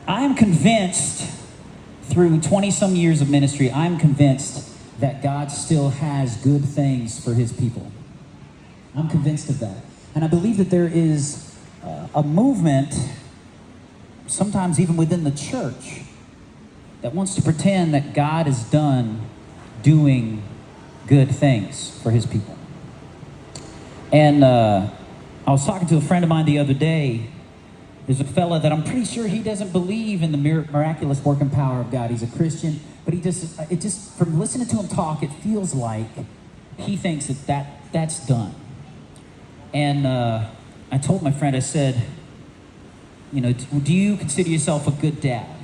I'm convinced, through 20-some years of ministry, I'm convinced that God still has good things for his people. I'm convinced of that. And I believe that there is a movement, sometimes even within the church, that wants to pretend that God is done doing good things for his people. And I was talking to a friend of mine the other day. There's a fella that I'm pretty sure he doesn't believe in the miraculous working power of God. He's a Christian, but from listening to him talk, it feels like he thinks that's done. And I told my friend, I said, do you consider yourself a good dad?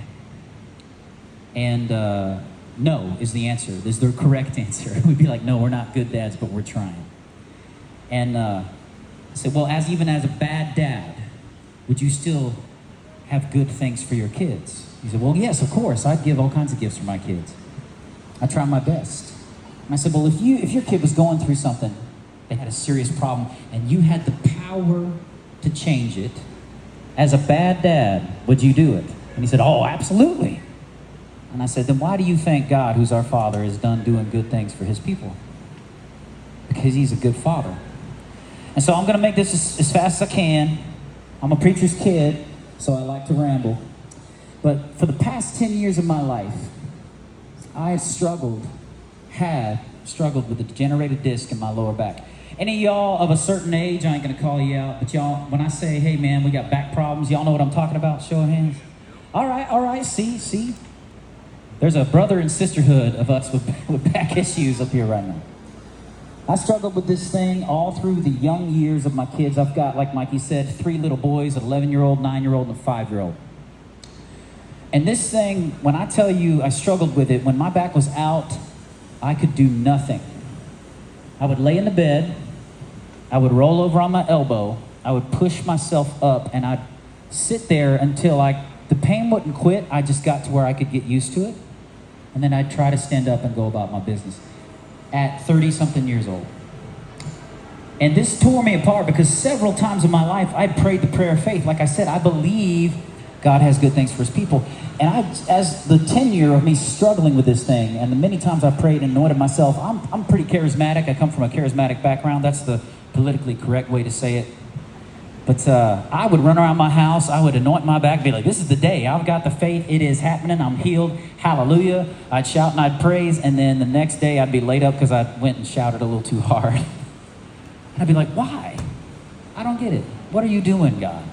And no is the answer, is the correct answer. We'd be like, no, we're not good dads, but we're trying. And I said, well, even as a bad dad, would you still have good things for your kids? He said, well, yes, of course. I'd give all kinds of gifts for my kids. I try my best. And I said, well, if your kid was going through something, they had a serious problem, and you had the power to change it, as a bad dad, would you do it? And he said, oh, absolutely. And I said, then why do you think God, who's our Father, is done doing good things for his people? Because he's a good father. And so I'm going to make this as fast as I can. I'm a preacher's kid, so I like to ramble. But for the past 10 years of my life, I struggled with a degenerated disc in my lower back. Any of y'all of a certain age, I ain't going to call you out, but y'all, when I say, hey man, we got back problems, y'all know what I'm talking about? Show of hands. All right, see. There's a brother and sisterhood of us with back issues up here right now. I struggled with this thing all through the young years of my kids. I've got, like Mikey said, 3 little boys, an 11-year-old, 9-year-old, and a 5-year-old. And this thing, when I tell you I struggled with it, when my back was out, I could do nothing. I would lay in the bed, I would roll over on my elbow, I would push myself up, and I'd sit there until the pain wouldn't quit. I just got to where I could get used to it. And then I'd try to stand up and go about my business. At 30-something years old. And this tore me apart because several times in my life I prayed the prayer of faith. Like I said, I believe God has good things for his people. And as the tenure of me struggling with this thing, and the many times I prayed and anointed myself, I'm pretty charismatic. I come from a charismatic background. That's the politically correct way to say it. But I would run around my house, I would anoint my back, be like, this is the day, I've got the faith, it is happening, I'm healed, hallelujah. I'd shout and I'd praise, and then the next day I'd be laid up because I went and shouted a little too hard. And I'd be like, why? I don't get it. What are you doing, God?